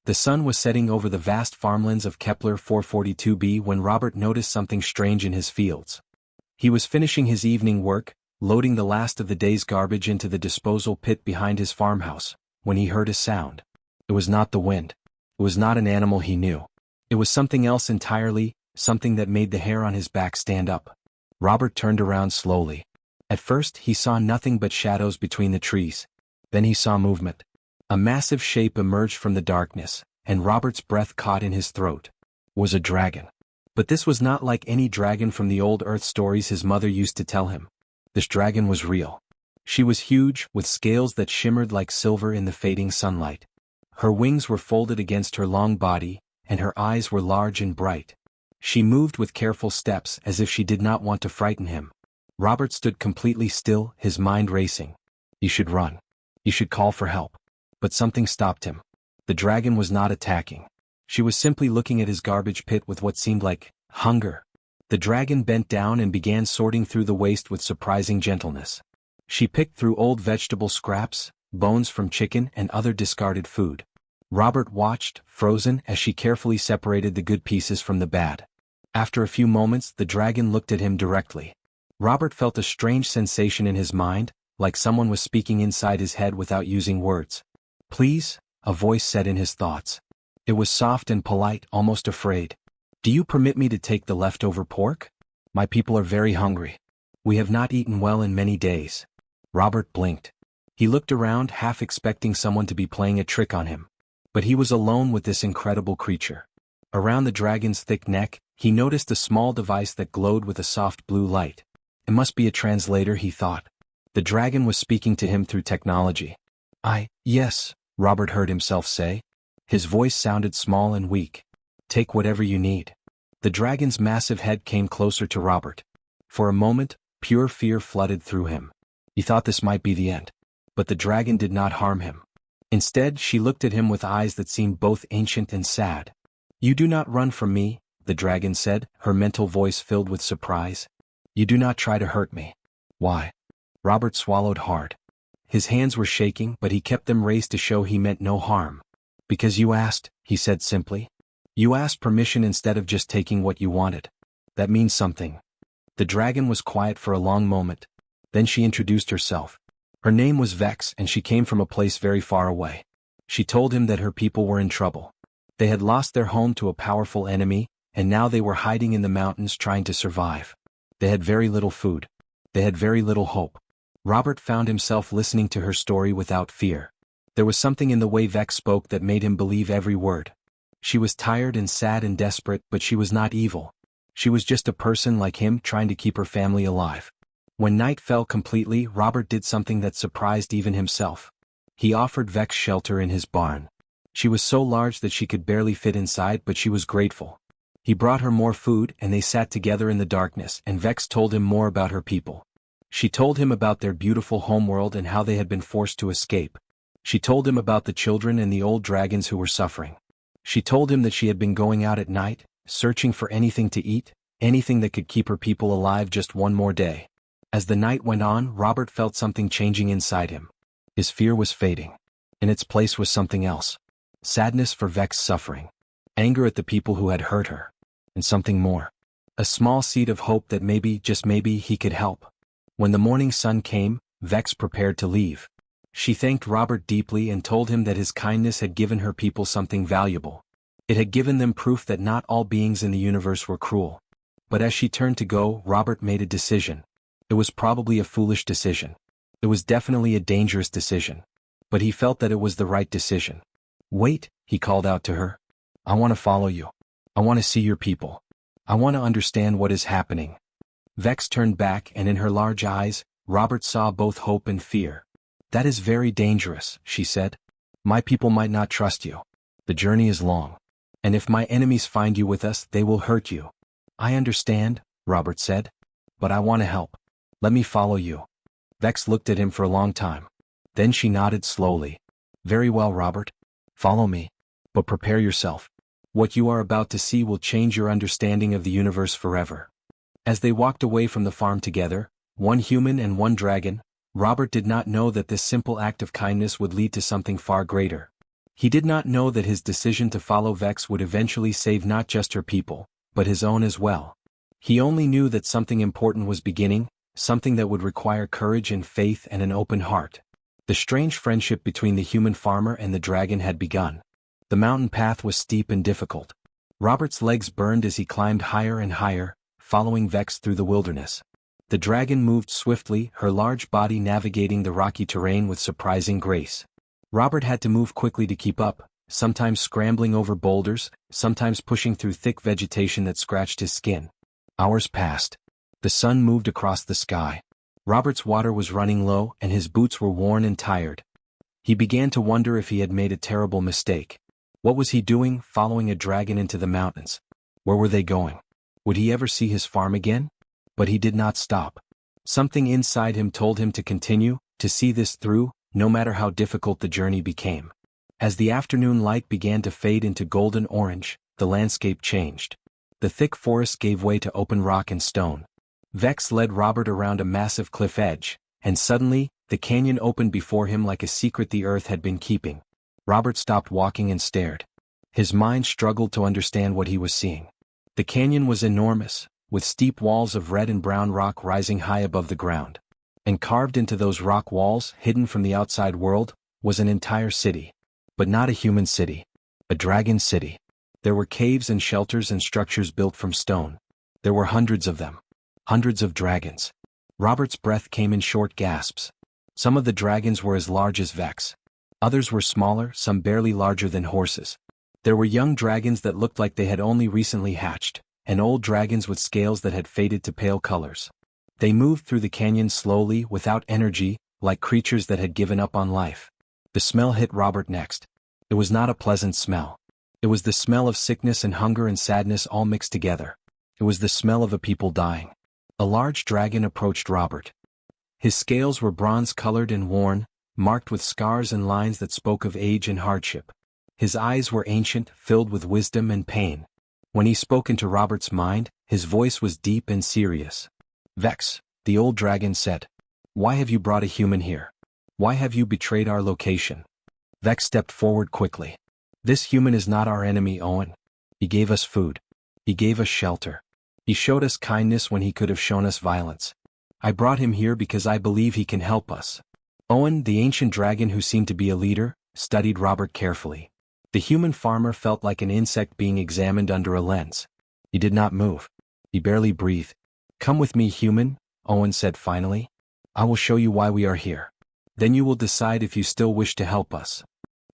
The sun was setting over the vast farmlands of Kepler 442b when Robert noticed something strange in his fields. He was finishing his evening work, loading the last of the day's garbage into the disposal pit behind his farmhouse, when he heard a sound. It was not the wind. It was not an animal he knew. It was something else entirely, something that made the hair on his back stand up. Robert turned around slowly. At first he saw nothing but shadows between the trees. Then he saw movement. A massive shape emerged from the darkness, and Robert's breath caught in his throat. It was a dragon. But this was not like any dragon from the old Earth stories his mother used to tell him. This dragon was real. She was huge, with scales that shimmered like silver in the fading sunlight. Her wings were folded against her long body, and her eyes were large and bright. She moved with careful steps as if she did not want to frighten him. Robert stood completely still, his mind racing. He should run. He should call for help. But something stopped him. The dragon was not attacking. She was simply looking at his garbage pit with what seemed like hunger. The dragon bent down and began sorting through the waste with surprising gentleness. She picked through old vegetable scraps, bones from chicken and other discarded food. Robert watched, frozen, as she carefully separated the good pieces from the bad. After a few moments, the dragon looked at him directly. Robert felt a strange sensation in his mind, like someone was speaking inside his head without using words. "Please," a voice said in his thoughts. It was soft and polite, almost afraid. "Do you permit me to take the leftover pork? My people are very hungry. We have not eaten well in many days." Robert blinked. He looked around, half expecting someone to be playing a trick on him. But he was alone with this incredible creature. Around the dragon's thick neck, he noticed a small device that glowed with a soft blue light. It must be a translator, he thought. The dragon was speaking to him through technology. Yes, Robert heard himself say. His voice sounded small and weak. "Take whatever you need." The dragon's massive head came closer to Robert. For a moment, pure fear flooded through him. He thought this might be the end. But the dragon did not harm him. Instead, she looked at him with eyes that seemed both ancient and sad. "You do not run from me," the dragon said, her mental voice filled with surprise. "You do not try to hurt me." "Why?" Robert swallowed hard. His hands were shaking, but he kept them raised to show he meant no harm. "Because you asked," he said simply. "You asked permission instead of just taking what you wanted. That means something." The dragon was quiet for a long moment. Then she introduced herself. Her name was Vex, and she came from a place very far away. She told him that her people were in trouble. They had lost their home to a powerful enemy, and now they were hiding in the mountains trying to survive. They had very little food. They had very little hope. Robert found himself listening to her story without fear. There was something in the way Vex spoke that made him believe every word. She was tired and sad and desperate, but she was not evil. She was just a person like him trying to keep her family alive. When night fell completely, Robert did something that surprised even himself. He offered Vex shelter in his barn. She was so large that she could barely fit inside, but she was grateful. He brought her more food, and they sat together in the darkness, and Vex told him more about her people. She told him about their beautiful homeworld and how they had been forced to escape. She told him about the children and the old dragons who were suffering. She told him that she had been going out at night, searching for anything to eat, anything that could keep her people alive just one more day. As the night went on, Robert felt something changing inside him. His fear was fading. In its place was something else. Sadness for Vex's suffering. Anger at the people who had hurt her. And something more. A small seed of hope that maybe, just maybe, he could help. When the morning sun came, Vex prepared to leave. She thanked Robert deeply and told him that his kindness had given her people something valuable. It had given them proof that not all beings in the universe were cruel. But as she turned to go, Robert made a decision. It was probably a foolish decision. It was definitely a dangerous decision. But he felt that it was the right decision. "Wait," he called out to her. "I want to follow you. I want to see your people. I want to understand what is happening." Vex turned back, and in her large eyes, Robert saw both hope and fear. "That is very dangerous," she said. "My people might not trust you. The journey is long. And if my enemies find you with us, they will hurt you." "I understand," Robert said. "But I want to help. Let me follow you." Vex looked at him for a long time. Then she nodded slowly. "Very well, Robert. Follow me. But prepare yourself. What you are about to see will change your understanding of the universe forever." As they walked away from the farm together, one human and one dragon, Robert did not know that this simple act of kindness would lead to something far greater. He did not know that his decision to follow Vex would eventually save not just her people, but his own as well. He only knew that something important was beginning, something that would require courage and faith and an open heart. The strange friendship between the human farmer and the dragon had begun. The mountain path was steep and difficult. Robert's legs burned as he climbed higher and higher, following Vex through the wilderness. The dragon moved swiftly, her large body navigating the rocky terrain with surprising grace. Robert had to move quickly to keep up, sometimes scrambling over boulders, sometimes pushing through thick vegetation that scratched his skin. Hours passed. The sun moved across the sky. Robert's water was running low and his boots were worn and tired. He began to wonder if he had made a terrible mistake. What was he doing, following a dragon into the mountains? Where were they going? Would he ever see his farm again? But he did not stop. Something inside him told him to continue, to see this through, no matter how difficult the journey became. As the afternoon light began to fade into golden orange, the landscape changed. The thick forest gave way to open rock and stone. Vex led Robert around a massive cliff edge, and suddenly, the canyon opened before him like a secret the earth had been keeping. Robert stopped walking and stared. His mind struggled to understand what he was seeing. The canyon was enormous, with steep walls of red and brown rock rising high above the ground. And carved into those rock walls, hidden from the outside world, was an entire city. But not a human city. A dragon city. There were caves and shelters and structures built from stone. There were hundreds of them. Hundreds of dragons. Robert's breath came in short gasps. Some of the dragons were as large as Vex. Others were smaller, some barely larger than horses. There were young dragons that looked like they had only recently hatched, and old dragons with scales that had faded to pale colors. They moved through the canyon slowly, without energy, like creatures that had given up on life. The smell hit Robert next. It was not a pleasant smell. It was the smell of sickness and hunger and sadness all mixed together. It was the smell of a people dying. A large dragon approached Robert. His scales were bronze-colored and worn, marked with scars and lines that spoke of age and hardship. His eyes were ancient, filled with wisdom and pain. When he spoke into Robert's mind, his voice was deep and serious. "Vex," the old dragon said. "Why have you brought a human here? Why have you betrayed our location?" Vex stepped forward quickly. "This human is not our enemy, Owen. He gave us food. He gave us shelter. He showed us kindness when he could have shown us violence. I brought him here because I believe he can help us." Owen, the ancient dragon who seemed to be a leader, studied Robert carefully. The human farmer felt like an insect being examined under a lens. He did not move. He barely breathed. "Come with me, human," Owen said finally. "I will show you why we are here. Then you will decide if you still wish to help us."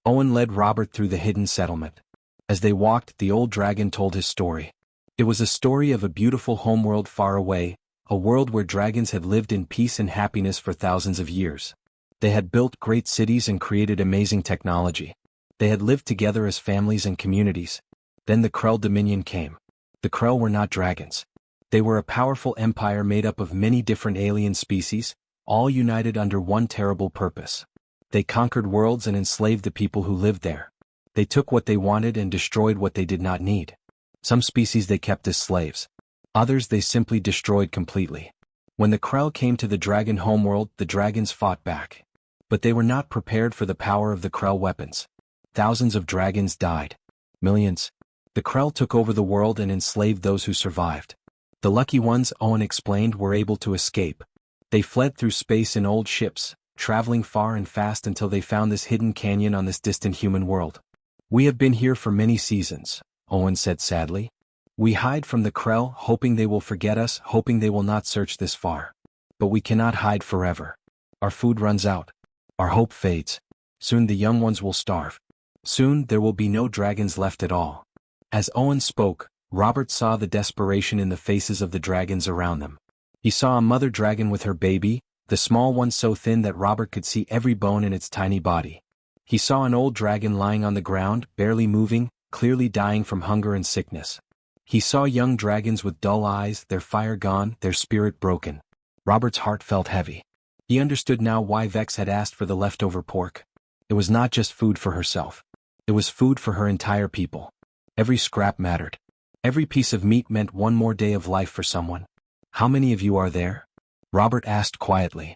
Owen led Robert through the hidden settlement. As they walked, the old dragon told his story. It was a story of a beautiful homeworld far away, a world where dragons had lived in peace and happiness for thousands of years. They had built great cities and created amazing technology. They had lived together as families and communities. Then the Krell Dominion came. The Krell were not dragons. They were a powerful empire made up of many different alien species, all united under one terrible purpose. They conquered worlds and enslaved the people who lived there. They took what they wanted and destroyed what they did not need. Some species they kept as slaves. Others they simply destroyed completely. When the Krell came to the dragon homeworld, the dragons fought back. But they were not prepared for the power of the Krell weapons. Thousands of dragons died. Millions. The Krell took over the world and enslaved those who survived. The lucky ones, Owen explained, were able to escape. They fled through space in old ships, traveling far and fast until they found this hidden canyon on this distant human world. "We have been here for many seasons," Owen said sadly. "We hide from the Krell, hoping they will forget us, hoping they will not search this far. But we cannot hide forever. Our food runs out. Our hope fades. Soon the young ones will starve. Soon there will be no dragons left at all." As Owen spoke, Robert saw the desperation in the faces of the dragons around them. He saw a mother dragon with her baby, the small one so thin that Robert could see every bone in its tiny body. He saw an old dragon lying on the ground, barely moving, clearly dying from hunger and sickness. He saw young dragons with dull eyes, their fire gone, their spirit broken. Robert's heart felt heavy. He understood now why Vex had asked for the leftover pork. It was not just food for herself. It was food for her entire people. Every scrap mattered. Every piece of meat meant one more day of life for someone. "How many of you are there?" Robert asked quietly.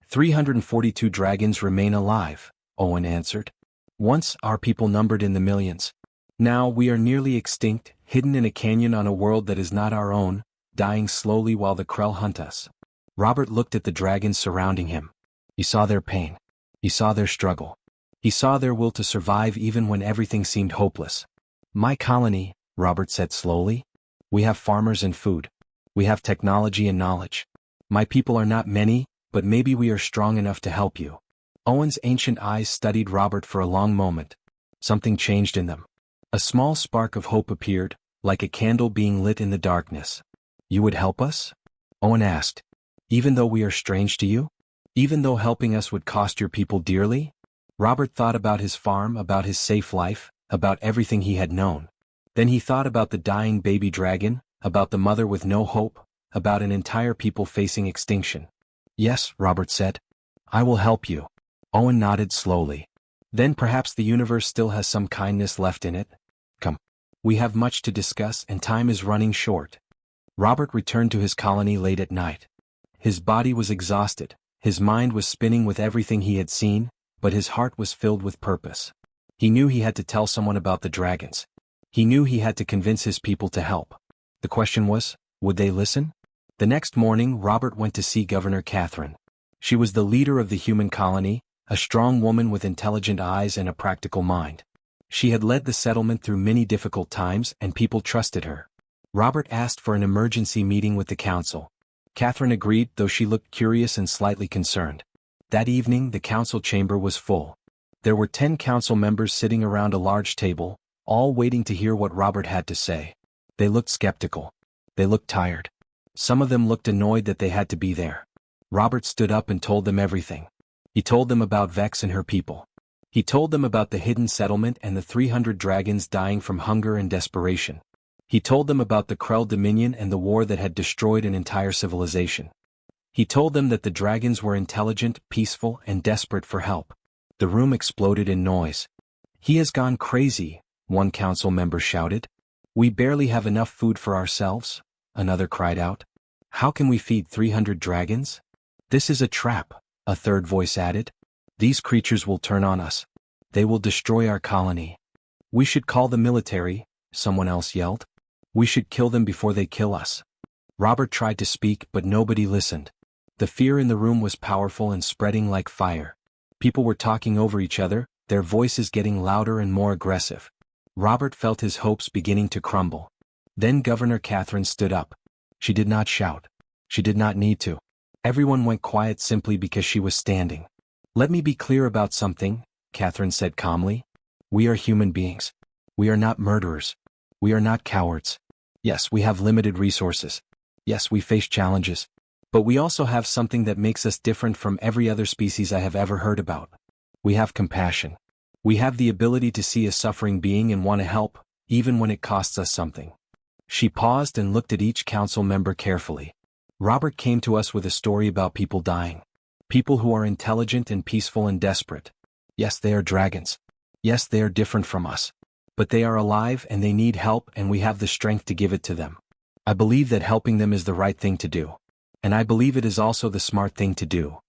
342 dragons remain alive," Owen answered. Once, our people numbered in the millions. Now we are nearly extinct, hidden in a canyon on a world that is not our own, dying slowly while the Krell hunt us. Robert looked at the dragons surrounding him. He saw their pain. He saw their struggle. He saw their will to survive even when everything seemed hopeless. My colony, Robert said slowly. We have farmers and food. We have technology and knowledge. My people are not many, but maybe we are strong enough to help you. Owen's ancient eyes studied Robert for a long moment. Something changed in them. A small spark of hope appeared, like a candle being lit in the darkness. You would help us? Owen asked. Even though we are strange to you? Even though helping us would cost your people dearly? Robert thought about his farm, about his safe life, about everything he had known. Then he thought about the dying baby dragon, about the mother with no hope, about an entire people facing extinction. Yes, Robert said. I will help you. Owen nodded slowly. Then perhaps the universe still has some kindness left in it. Come. We have much to discuss and time is running short. Robert returned to his colony late at night. His body was exhausted, his mind was spinning with everything he had seen, but his heart was filled with purpose. He knew he had to tell someone about the dragons. He knew he had to convince his people to help. The question was, would they listen? The next morning, Robert went to see Governor Catherine. She was the leader of the human colony, a strong woman with intelligent eyes and a practical mind. She had led the settlement through many difficult times and people trusted her. Robert asked for an emergency meeting with the council. Catherine agreed, though she looked curious and slightly concerned. That evening, the council chamber was full. There were 10 council members sitting around a large table, all waiting to hear what Robert had to say. They looked skeptical. They looked tired. Some of them looked annoyed that they had to be there. Robert stood up and told them everything. He told them about Vex and her people. He told them about the hidden settlement and the 300 dragons dying from hunger and desperation. He told them about the Krell Dominion and the war that had destroyed an entire civilization. He told them that the dragons were intelligent, peaceful, and desperate for help. The room exploded in noise. He has gone crazy, one council member shouted. We barely have enough food for ourselves, another cried out. How can we feed 300 dragons? This is a trap, a third voice added. These creatures will turn on us. They will destroy our colony. We should call the military, someone else yelled. We should kill them before they kill us. Robert tried to speak, but nobody listened. The fear in the room was powerful and spreading like fire. People were talking over each other, their voices getting louder and more aggressive. Robert felt his hopes beginning to crumble. Then Governor Catherine stood up. She did not shout. She did not need to. Everyone went quiet simply because she was standing. Let me be clear about something, Catherine said calmly. We are human beings. We are not murderers. We are not cowards. Yes, we have limited resources. Yes, we face challenges. But we also have something that makes us different from every other species I have ever heard about. We have compassion. We have the ability to see a suffering being and want to help, even when it costs us something. She paused and looked at each council member carefully. Robert came to us with a story about people dying. People who are intelligent and peaceful and desperate. Yes, they are dragons. Yes, they are different from us. But they are alive and they need help and we have the strength to give it to them. I believe that helping them is the right thing to do. And I believe it is also the smart thing to do.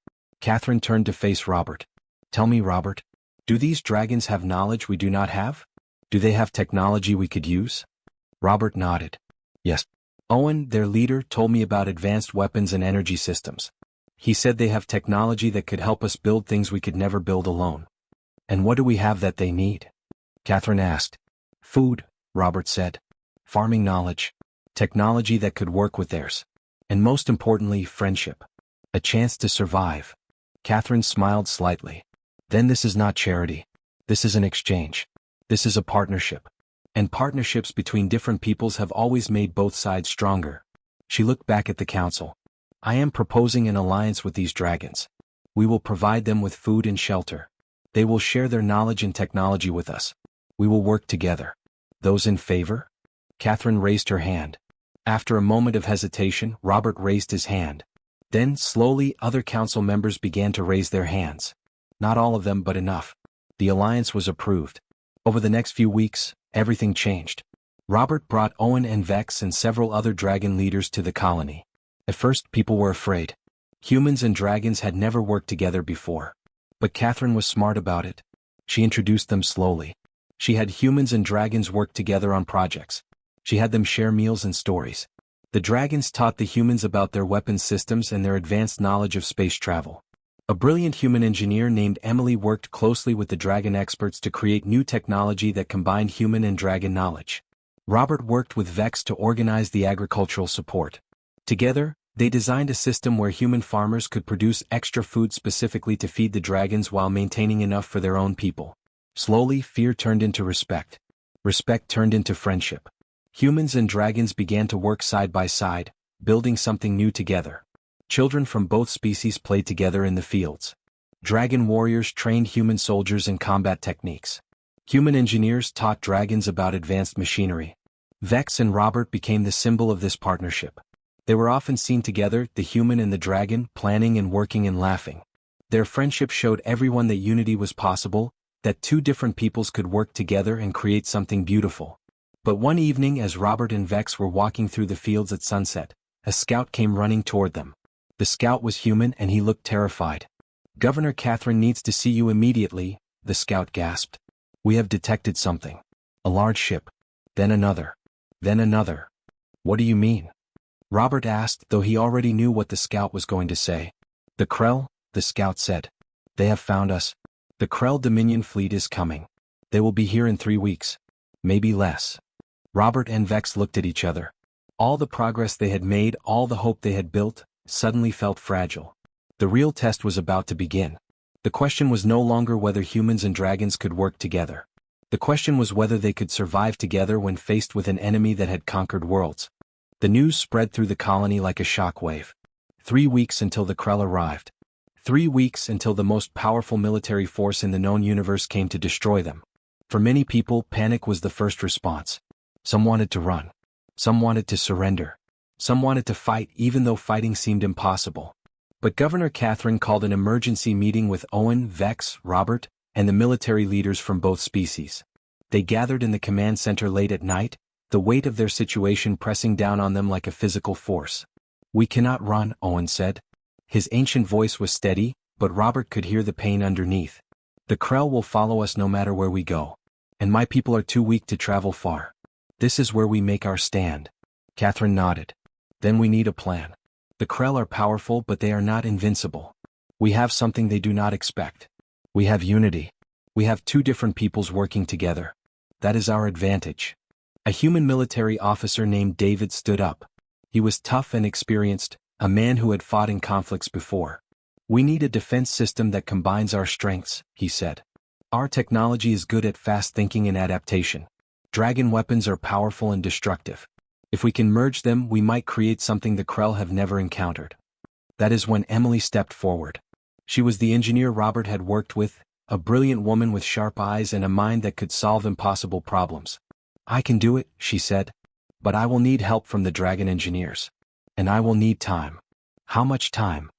Catherine turned to face Robert. Tell me, Robert, do these dragons have knowledge we do not have? Do they have technology we could use? Robert nodded. Yes. Owen, their leader, told me about advanced weapons and energy systems. He said they have technology that could help us build things we could never build alone. And what do we have that they need? Catherine asked. Food, Robert said. Farming knowledge. Technology that could work with theirs. And most importantly, friendship. A chance to survive. Catherine smiled slightly. Then this is not charity. This is an exchange. This is a partnership. And partnerships between different peoples have always made both sides stronger. She looked back at the council. I am proposing an alliance with these dragons. We will provide them with food and shelter. They will share their knowledge and technology with us. We will work together. Those in favor? Catherine raised her hand. After a moment of hesitation, Robert raised his hand. Then, slowly, other council members began to raise their hands. Not all of them, but enough. The alliance was approved. Over the next few weeks, everything changed. Robert brought Owen and Vex and several other dragon leaders to the colony. At first, people were afraid. Humans and dragons had never worked together before. But Catherine was smart about it. She introduced them slowly. She had humans and dragons work together on projects. She had them share meals and stories. The dragons taught the humans about their weapons systems and their advanced knowledge of space travel. A brilliant human engineer named Emily worked closely with the dragon experts to create new technology that combined human and dragon knowledge. Robert worked with Vex to organize the agricultural support. Together, they designed a system where human farmers could produce extra food specifically to feed the dragons while maintaining enough for their own people. Slowly, fear turned into respect. Respect turned into friendship. Humans and dragons began to work side by side, building something new together. Children from both species played together in the fields. Dragon warriors trained human soldiers in combat techniques. Human engineers taught dragons about advanced machinery. Vex and Robert became the symbol of this partnership. They were often seen together, the human and the dragon, planning and working and laughing. Their friendship showed everyone that unity was possible, that two different peoples could work together and create something beautiful. But one evening, as Robert and Vex were walking through the fields at sunset, a scout came running toward them. The scout was human and he looked terrified. "Governor Catherine needs to see you immediately," the scout gasped. "We have detected something. A large ship. Then another. Then another." "What do you mean?" Robert asked, though he already knew what the scout was going to say. "The Krell," the scout said. "They have found us. The Krell Dominion fleet is coming. They will be here in 3 weeks. Maybe less." Robert and Vex looked at each other. All the progress they had made, all the hope they had built, suddenly felt fragile. The real test was about to begin. The question was no longer whether humans and dragons could work together. The question was whether they could survive together when faced with an enemy that had conquered worlds. The news spread through the colony like a shockwave. 3 weeks until the Krell arrived. 3 weeks until the most powerful military force in the known universe came to destroy them. For many people, panic was the first response. Some wanted to run. Some wanted to surrender. Some wanted to fight even though fighting seemed impossible. But Governor Catherine called an emergency meeting with Owen, Vex, Robert, and the military leaders from both species. They gathered in the command center late at night, the weight of their situation pressing down on them like a physical force. "We cannot run," Owen said. His ancient voice was steady, but Robert could hear the pain underneath. "The Krell will follow us no matter where we go. And my people are too weak to travel far. This is where we make our stand." Catherine nodded. "Then we need a plan. The Krell are powerful, but they are not invincible. We have something they do not expect. We have unity. We have two different peoples working together. That is our advantage." A human military officer named David stood up. He was tough and experienced, a man who had fought in conflicts before. "We need a defense system that combines our strengths," he said. "Our technology is good at fast thinking and adaptation. Dragon weapons are powerful and destructive. If we can merge them, we might create something the Krell have never encountered." That is when Emily stepped forward. She was the engineer Robert had worked with, a brilliant woman with sharp eyes and a mind that could solve impossible problems. "I can do it," she said. "But I will need help from the dragon engineers. And I will need time." "How much time?"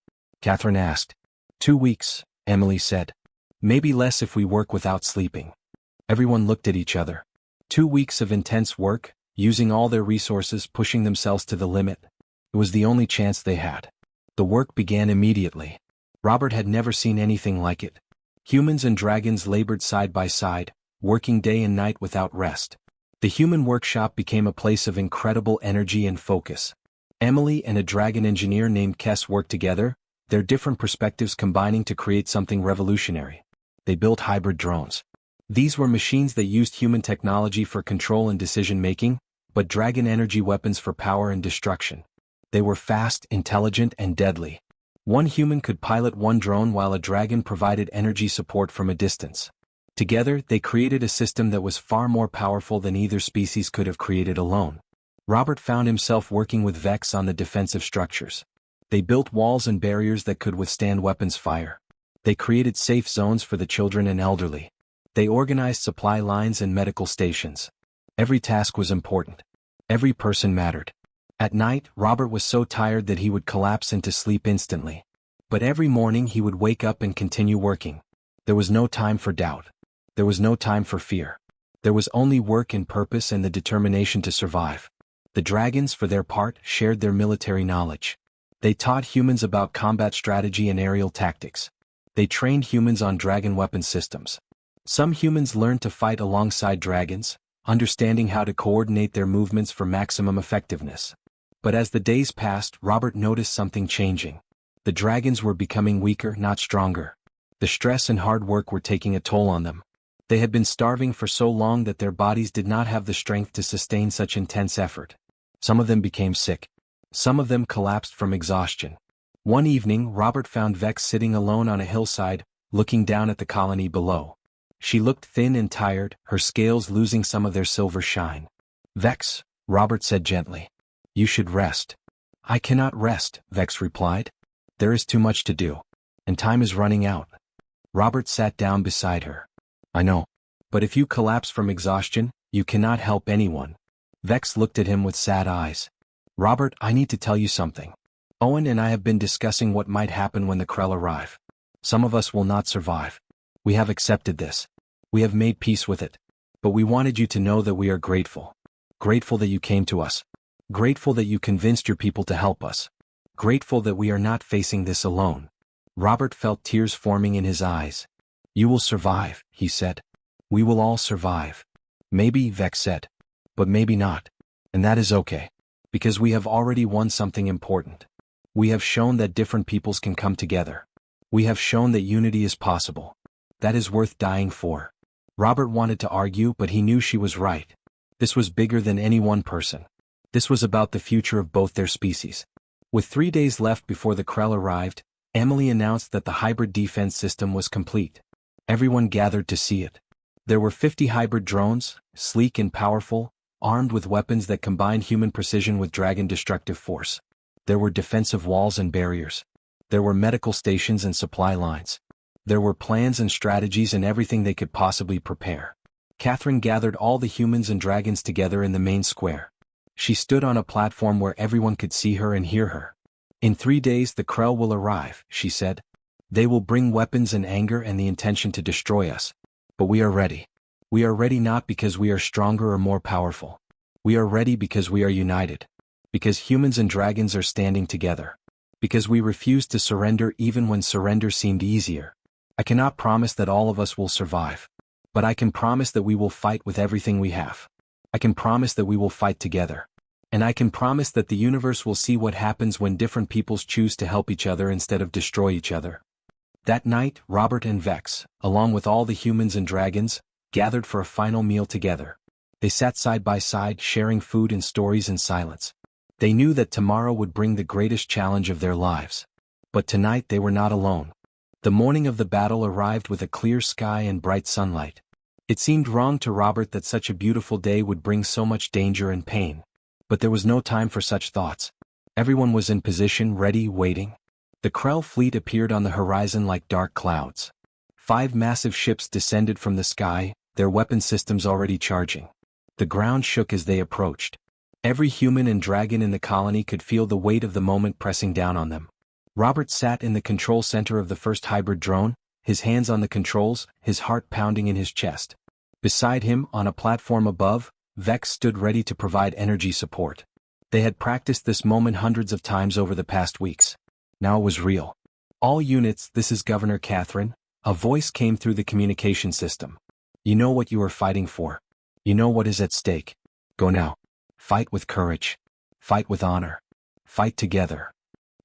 Catherine asked. 2 weeks, Emily said. "Maybe less if we work without sleeping." Everyone looked at each other. 2 weeks of intense work, using all their resources, pushing themselves to the limit. It was the only chance they had. The work began immediately. Robert had never seen anything like it. Humans and dragons labored side by side, working day and night without rest. The human workshop became a place of incredible energy and focus. Emily and a dragon engineer named Kess worked together, their different perspectives combining to create something revolutionary. They built hybrid drones. These were machines that used human technology for control and decision-making, but dragon energy weapons for power and destruction. They were fast, intelligent, and deadly. One human could pilot one drone while a dragon provided energy support from a distance. Together, they created a system that was far more powerful than either species could have created alone. Robert found himself working with Vex on the defensive structures. They built walls and barriers that could withstand weapons fire. They created safe zones for the children and elderly. They organized supply lines and medical stations. Every task was important. Every person mattered. At night, Robert was so tired that he would collapse into sleep instantly. But every morning he would wake up and continue working. There was no time for doubt. There was no time for fear. There was only work and purpose and the determination to survive. The dragons, for their part, shared their military knowledge. They taught humans about combat strategy and aerial tactics. They trained humans on dragon weapon systems. Some humans learned to fight alongside dragons, understanding how to coordinate their movements for maximum effectiveness. But as the days passed, Robert noticed something changing. The dragons were becoming weaker, not stronger. The stress and hard work were taking a toll on them. They had been starving for so long that their bodies did not have the strength to sustain such intense effort. Some of them became sick. Some of them collapsed from exhaustion. One evening, Robert found Vex sitting alone on a hillside, looking down at the colony below. She looked thin and tired, her scales losing some of their silver shine. "Vex," Robert said gently. "You should rest." "I cannot rest," Vex replied. "There is too much to do. And time is running out." Robert sat down beside her. "I know. But if you collapse from exhaustion, you cannot help anyone." Vex looked at him with sad eyes. "Robert, I need to tell you something. Owen and I have been discussing what might happen when the Krell arrive. Some of us will not survive. We have accepted this. We have made peace with it. But we wanted you to know that we are grateful. Grateful that you came to us. Grateful that you convinced your people to help us. Grateful that we are not facing this alone." Robert felt tears forming in his eyes. "You will survive," he said. "We will all survive." "Maybe," Vex said. "But maybe not. And that is okay. Because we have already won something important. We have shown that different peoples can come together. We have shown that unity is possible. That is worth dying for." Robert wanted to argue, but he knew she was right. This was bigger than any one person. This was about the future of both their species. With 3 days left before the Krell arrived, Emily announced that the hybrid defense system was complete. Everyone gathered to see it. There were 50 hybrid drones, sleek and powerful, armed with weapons that combined human precision with dragon destructive force. There were defensive walls and barriers. There were medical stations and supply lines. There were plans and strategies and everything they could possibly prepare. Catherine gathered all the humans and dragons together in the main square. She stood on a platform where everyone could see her and hear her. "In 3 days the Krell will arrive," she said. "They will bring weapons and anger and the intention to destroy us. But we are ready. We are ready not because we are stronger or more powerful. We are ready because we are united. Because humans and dragons are standing together. Because we refuse to surrender even when surrender seemed easier. I cannot promise that all of us will survive. But I can promise that we will fight with everything we have. I can promise that we will fight together. And I can promise that the universe will see what happens when different peoples choose to help each other instead of destroy each other." That night, Robert and Vex, along with all the humans and dragons, gathered for a final meal together. They sat side by side, sharing food and stories in silence. They knew that tomorrow would bring the greatest challenge of their lives. But tonight they were not alone. The morning of the battle arrived with a clear sky and bright sunlight. It seemed wrong to Robert that such a beautiful day would bring so much danger and pain. But there was no time for such thoughts. Everyone was in position, ready, waiting. The Krell fleet appeared on the horizon like dark clouds. 5 massive ships descended from the sky, their weapon systems already charging. The ground shook as they approached. Every human and dragon in the colony could feel the weight of the moment pressing down on them. Robert sat in the control center of the first hybrid drone, his hands on the controls, his heart pounding in his chest. Beside him, on a platform above, Vex stood ready to provide energy support. They had practiced this moment hundreds of times over the past weeks. Now it was real. "All units, this is Governor Catherine," a voice came through the communication system. "You know what you are fighting for. You know what is at stake. Go now. Fight with courage. Fight with honor. Fight together."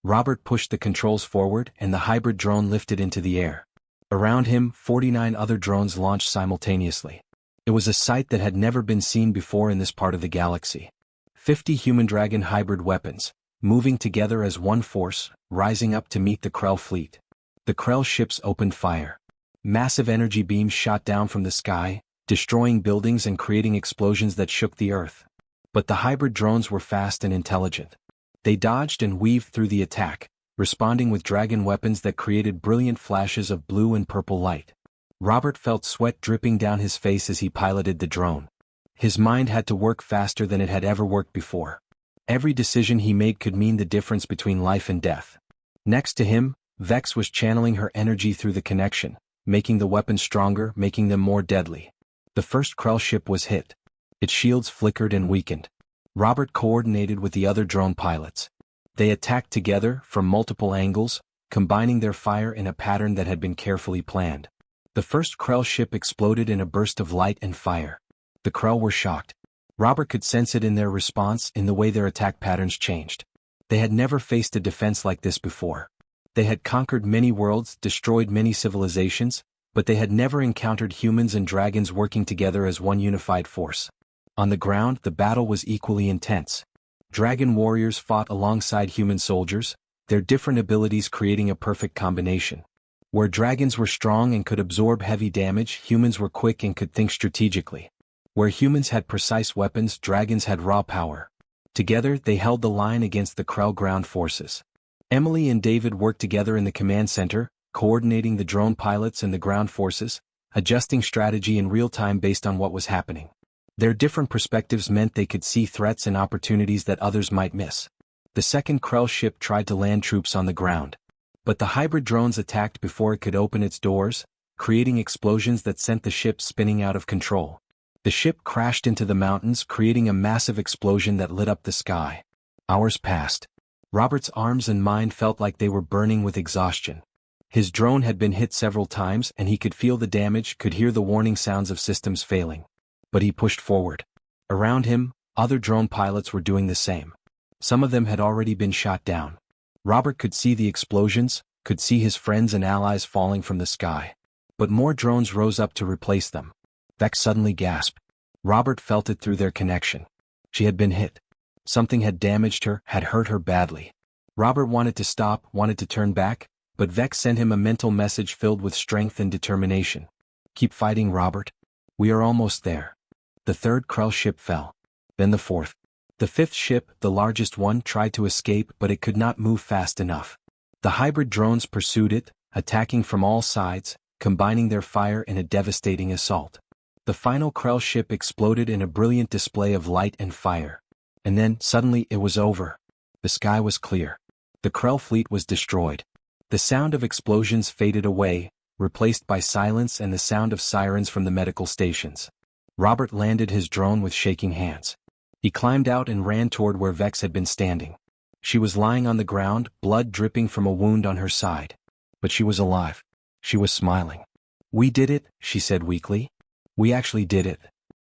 Robert pushed the controls forward and the hybrid drone lifted into the air. Around him, 49 other drones launched simultaneously. It was a sight that had never been seen before in this part of the galaxy. 50 human-dragon hybrid weapons, moving together as one force, rising up to meet the Krell fleet. The Krell ships opened fire. Massive energy beams shot down from the sky, destroying buildings and creating explosions that shook the earth. But the hybrid drones were fast and intelligent. They dodged and weaved through the attack, responding with dragon weapons that created brilliant flashes of blue and purple light. Robert felt sweat dripping down his face as he piloted the drone. His mind had to work faster than it had ever worked before. Every decision he made could mean the difference between life and death. Next to him, Vex was channeling her energy through the connection, making the weapons stronger, making them more deadly. The first Krell ship was hit. Its shields flickered and weakened. Robert coordinated with the other drone pilots. They attacked together from multiple angles, combining their fire in a pattern that had been carefully planned. The first Krell ship exploded in a burst of light and fire. The Krell were shocked. Robert could sense it in their response, in the way their attack patterns changed. They had never faced a defense like this before. They had conquered many worlds, destroyed many civilizations, but they had never encountered humans and dragons working together as one unified force. On the ground, the battle was equally intense. Dragon warriors fought alongside human soldiers, their different abilities creating a perfect combination. Where dragons were strong and could absorb heavy damage, humans were quick and could think strategically. Where humans had precise weapons, dragons had raw power. Together, they held the line against the Krell ground forces. Emily and David worked together in the command center, coordinating the drone pilots and the ground forces, adjusting strategy in real time based on what was happening. Their different perspectives meant they could see threats and opportunities that others might miss. The second Krell ship tried to land troops on the ground. But the hybrid drones attacked before it could open its doors, creating explosions that sent the ship spinning out of control. The ship crashed into the mountains, creating a massive explosion that lit up the sky. Hours passed. Robert's arms and mind felt like they were burning with exhaustion. His drone had been hit several times and he could feel the damage, could hear the warning sounds of systems failing. But he pushed forward. Around him, other drone pilots were doing the same. Some of them had already been shot down. Robert could see the explosions, could see his friends and allies falling from the sky. But more drones rose up to replace them. Vex suddenly gasped. Robert felt it through their connection. She had been hit. Something had damaged her, had hurt her badly. Robert wanted to stop, wanted to turn back, but Vex sent him a mental message filled with strength and determination. Keep fighting, Robert. We are almost there. The third Krell ship fell. Then the fourth. The fifth ship, the largest one, tried to escape, but it could not move fast enough. The hybrid drones pursued it, attacking from all sides, combining their fire in a devastating assault. The final Krell ship exploded in a brilliant display of light and fire. And then, suddenly, it was over. The sky was clear. The Krell fleet was destroyed. The sound of explosions faded away, replaced by silence and the sound of sirens from the medical stations. Robert landed his drone with shaking hands. He climbed out and ran toward where Vex had been standing. She was lying on the ground, blood dripping from a wound on her side. But she was alive. She was smiling. "We did it," she said weakly. "We actually did it."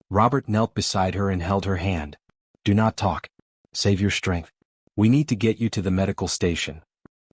Robert knelt beside her and held her hand. "Do not talk. Save your strength. We need to get you to the medical station."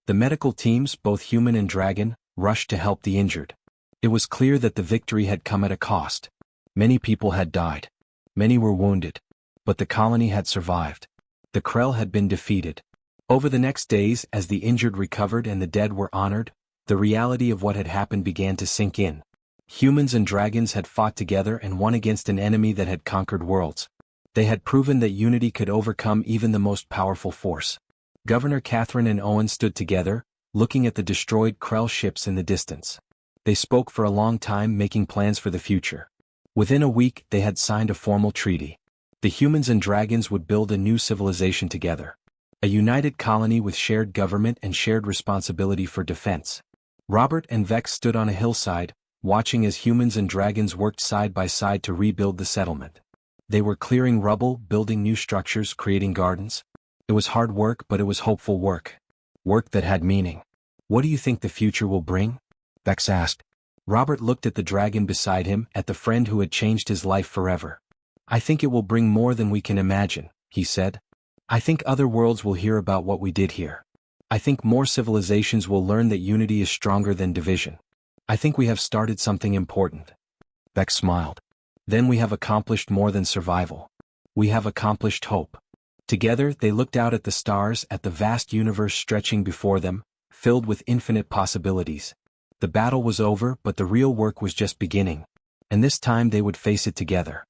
The medical teams, both human and dragon, rushed to help the injured. It was clear that the victory had come at a cost. Many people had died. Many were wounded. But the colony had survived. The Krell had been defeated. Over the next days, as the injured recovered and the dead were honored, the reality of what had happened began to sink in. Humans and dragons had fought together and won against an enemy that had conquered worlds. They had proven that unity could overcome even the most powerful force. Governor Catherine and Owen stood together, looking at the destroyed Krell ships in the distance. They spoke for a long time, making plans for the future. Within a week, they had signed a formal treaty. The humans and dragons would build a new civilization together. A united colony with shared government and shared responsibility for defense. Robert and Vex stood on a hillside, watching as humans and dragons worked side by side to rebuild the settlement. They were clearing rubble, building new structures, creating gardens. It was hard work, but it was hopeful work. Work that had meaning. "What do you think the future will bring?" Vex asked. Robert looked at the dragon beside him, at the friend who had changed his life forever. "I think it will bring more than we can imagine," he said. "I think other worlds will hear about what we did here. I think more civilizations will learn that unity is stronger than division. I think we have started something important." Vex smiled. "Then we have accomplished more than survival. We have accomplished hope." Together, they looked out at the stars, at the vast universe stretching before them, filled with infinite possibilities. The battle was over, but the real work was just beginning. And this time they would face it together.